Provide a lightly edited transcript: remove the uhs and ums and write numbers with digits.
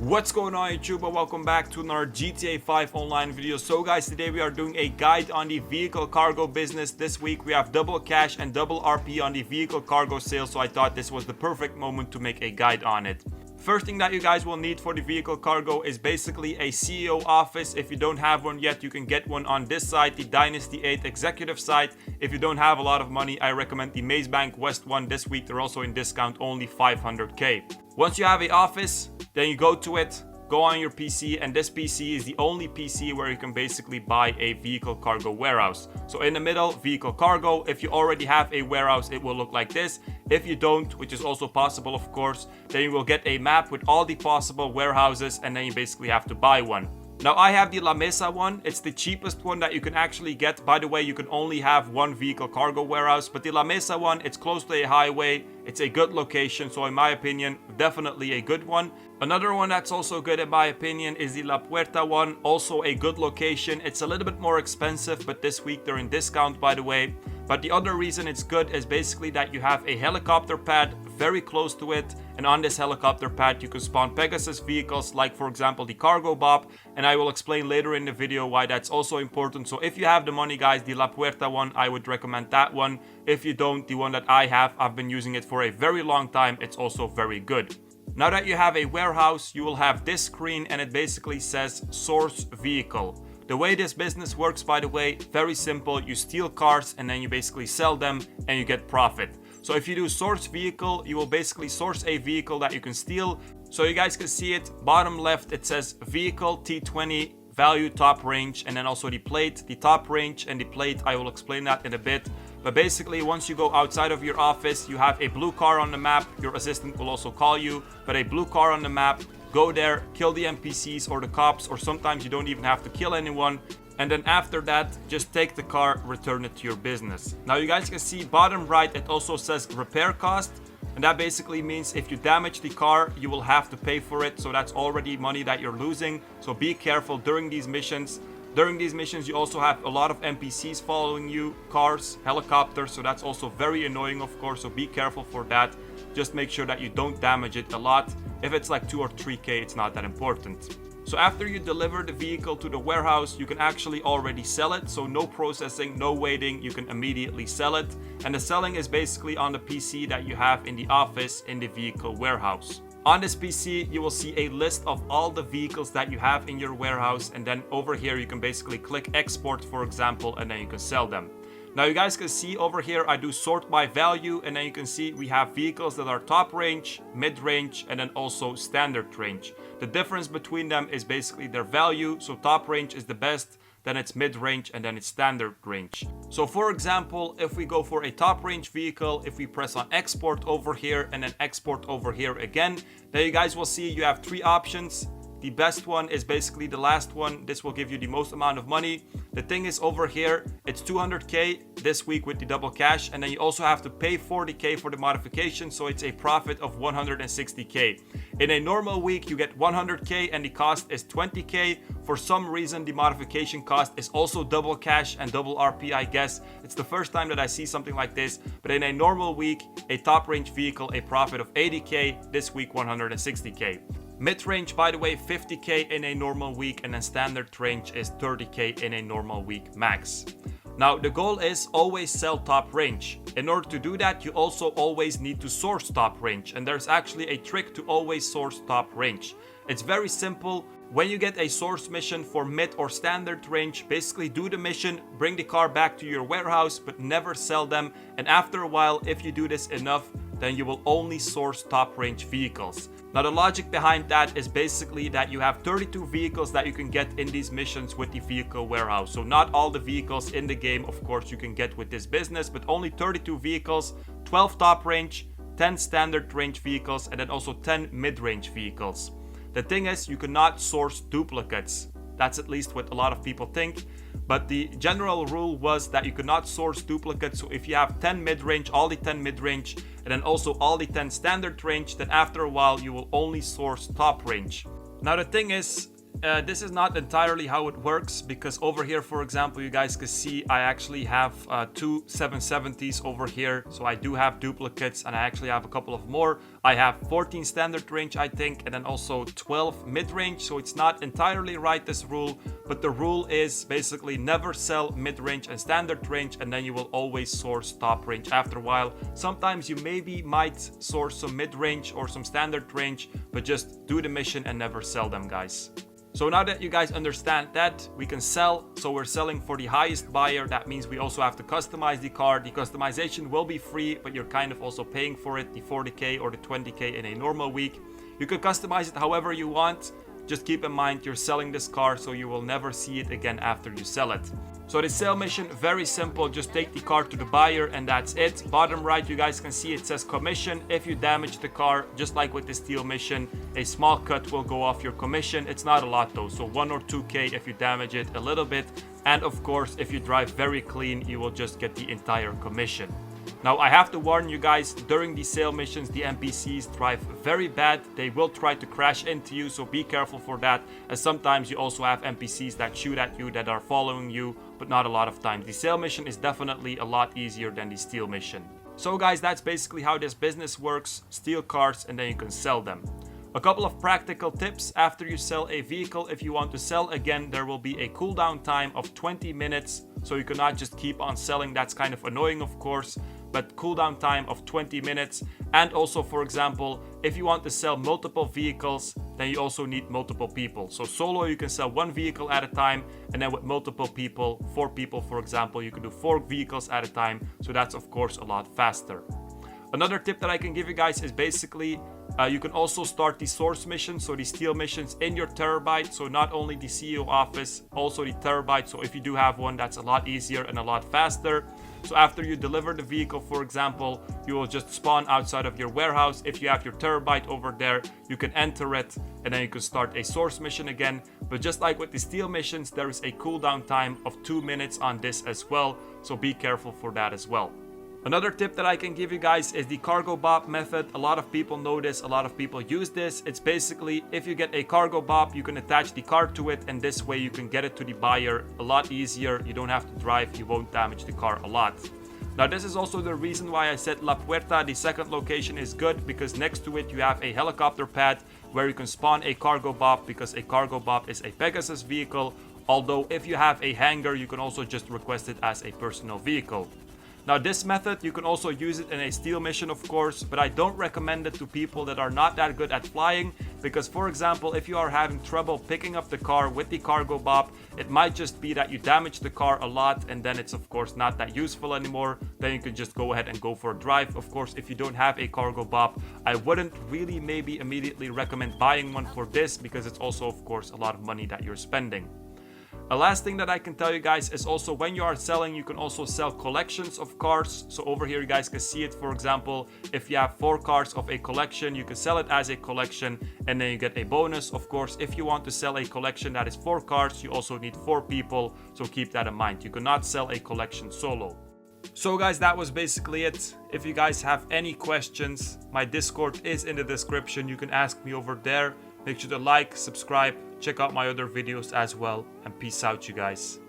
What's going on YouTube, and welcome back to another GTA 5 online video. So guys, today we are doing a guide on the vehicle cargo business. This week we have double cash and double RP on the vehicle cargo sale, so I thought this was the perfect moment to make a guide on it. First thing that you guys will need for the vehicle cargo is basically a CEO office. If you don't have one yet, you can get one on this side, the Dynasty 8 executive side. If you don't have a lot of money, I recommend the Maze Bank West one. This week they're also in discount, only 500k. Once you have an office, then you go to it, go on your PC, and this PC is the only PC where you can basically buy a vehicle cargo warehouse. So in the middle, vehicle cargo. If you already have a warehouse, it will look like this. If you don't, which is also possible of course, then you will get a map with all the possible warehouses, and then you basically have to buy one. Now I have the La Mesa one. It's the cheapest one that you can actually get. By the way, you can only have one vehicle cargo warehouse, but the La Mesa one, it's close to a highway. It's a good location, so in my opinion, definitely a good one. Another one that's also good in my opinion is the La Puerta one. Also a good location. It's a little bit more expensive, but this week they're in discount, by the way. But the other reason it's good is basically that you have a helicopter pad very close to it, and on this helicopter pad you can spawn Pegasus vehicles, like for example the Cargobob, and I will explain later in the video why that's also important. So if you have the money guys, the La Puerta one, I would recommend that one. If you don't, the one that I have, I've been using it for a very long time. It's also very good. Now that you have a warehouse, you will have this screen, and it basically says source vehicle. The way this business works, by the way, very simple. You steal cars and then you basically sell them and you get profit. So if you do source vehicle, you will basically source a vehicle that you can steal. So you guys can see it, bottom left, it says vehicle T20 value top range, and then also the plate, the top range and the plate. I will explain that in a bit. But basically, once you go outside of your office, you have a blue car on the map. Your assistant will also call you, but a blue car on the map. Go there, kill the NPCs or the cops, or sometimes you don't even have to kill anyone. And then after that, just take the car, return it to your business. Now you guys can see bottom right, it also says repair cost. And that basically means if you damage the car, you will have to pay for it. So that's already money that you're losing. So be careful during these missions. During these missions, you also have a lot of NPCs following you, cars, helicopters. So that's also very annoying, of course. So be careful for that. Just make sure that you don't damage it a lot. If it's like 2 or 3k, it's not that important. So after you deliver the vehicle to the warehouse, you can actually already sell it. So no processing, no waiting, you can immediately sell it. And the selling is basically on the PC that you have in the office in the vehicle warehouse. On this PC, you will see a list of all the vehicles that you have in your warehouse. And then over here, you can basically click export, for example, and then you can sell them. Now you guys can see over here, I do sort by value, and then you can see we have vehicles that are top range, mid range, and then also standard range. The difference between them is basically their value. So top range is the best, then it's mid range, and then it's standard range. So for example, if we go for a top range vehicle, if we press on export over here and then export over here again, then you guys will see you have 3 options. The best one is basically the last one. This will give you the most amount of money. The thing is over here, it's 200k this week with the double cash. And then you also have to pay 40k for the modification. So it's a profit of 160k. In a normal week, you get 100k and the cost is 20k. For some reason, the modification cost is also double cash and double RP, I guess. It's the first time that I see something like this. But in a normal week, a top range vehicle, a profit of 80k. This week, 160k. Mid-range, by the way, 50k in a normal week, and then standard range is 30k in a normal week max. Now, the goal is always sell top range. In order to do that, you also always need to source top range, and there's actually a trick to always source top range. It's very simple. When you get a source mission for mid or standard range, basically do the mission, bring the car back to your warehouse, but never sell them. And after a while, if you do this enough, then you will only source top range vehicles. Now the logic behind that is basically that you have 32 vehicles that you can get in these missions with the vehicle warehouse. So not all the vehicles in the game, of course, you can get with this business, but only 32 vehicles, 12 top range, 10 standard range vehicles, and then also 10 mid-range vehicles. The thing is, you cannot source duplicates. That's at least what a lot of people think. But the general rule was that you cannot source duplicates. So if you have 10 mid-range, all the 10 mid-range, and then also all the 10 standard range, then after a while you will only source top range. Now the thing is, This is not entirely how it works, because over here, for example, you guys can see I actually have two 770s over here. So I do have duplicates, and I actually have a couple of more. I have 14 standard range, I think, and then also 12 mid-range. So it's not entirely right, this rule, but the rule is basically never sell mid-range and standard range, and then you will always source top range after a while. Sometimes you maybe might source some mid-range or some standard range, but just do the mission and never sell them, guys. So now that you guys understand that, we can sell. So we're selling for the highest buyer. That means we also have to customize the car. The customization will be free, but you're kind of also paying for it, the 40k or the 20k in a normal week. You can customize it however you want. Just keep in mind you're selling this car, so you will never see it again after you sell it. So the sale mission, very simple. Just take the car to the buyer and that's it. Bottom right, you guys can see it says commission. If you damage the car, just like with the steal mission, a small cut will go off your commission. It's not a lot though, so 1 or 2k if you damage it a little bit. And of course, if you drive very clean, you will just get the entire commission. Now, I have to warn you guys, during these sale missions, the NPCs drive very bad. They will try to crash into you, so be careful for that. As sometimes you also have NPCs that shoot at you, that are following you, but not a lot of times. The sale mission is definitely a lot easier than the steal mission. So guys, that's basically how this business works. Steal cars and then you can sell them. A couple of practical tips after you sell a vehicle. If you want to sell again, there will be a cooldown time of 20 minutes. So you cannot just keep on selling. That's kind of annoying, of course, but cooldown time of 20 minutes. And also, for example, if you want to sell multiple vehicles, then you also need multiple people. So solo, you can sell one vehicle at a time, and then with multiple people, 4 people, for example, you can do 4 vehicles at a time. So that's, of course, a lot faster. Another tip that I can give you guys is basically you can also start the source missions, so the steal missions in your terabyte. So not only the CEO office, also the terabyte. So if you do have one, that's a lot easier and a lot faster. So after you deliver the vehicle, for example, you will just spawn outside of your warehouse. If you have your terabyte over there, you can enter it and then you can start a source mission again. But just like with the steal missions, there is a cooldown time of 2 minutes on this as well. So be careful for that as well. Another tip that I can give you guys is the Cargobob method. A lot of people know this, a lot of people use this. It's basically, if you get a Cargobob, you can attach the car to it, and this way you can get it to the buyer a lot easier. You don't have to drive, you won't damage the car a lot. Now this is also the reason why I said La Puerta, the second location, is good, because next to it you have a helicopter pad where you can spawn a Cargobob, because a Cargobob is a Pegasus vehicle. Although if you have a hangar, you can also just request it as a personal vehicle. Now this method, you can also use it in a steal mission, of course, but I don't recommend it to people that are not that good at flying, because for example, if you are having trouble picking up the car with the Cargobob, it might just be that you damage the car a lot, and then it's of course not that useful anymore. Then you can just go ahead and go for a drive. Of course, if you don't have a Cargobob, I wouldn't really maybe immediately recommend buying one for this, because it's also of course a lot of money that you're spending. A last thing that I can tell you guys is also, when you are selling, you can also sell collections of cars. So over here you guys can see it. For example, if you have 4 cars of a collection, you can sell it as a collection and then you get a bonus. Of course, if you want to sell a collection that is 4 cars, you also need 4 people. So keep that in mind. You cannot sell a collection solo. So guys, that was basically it. If you guys have any questions, my Discord is in the description. You can ask me over there. Make sure to like, subscribe, check out my other videos as well, and peace out, you guys.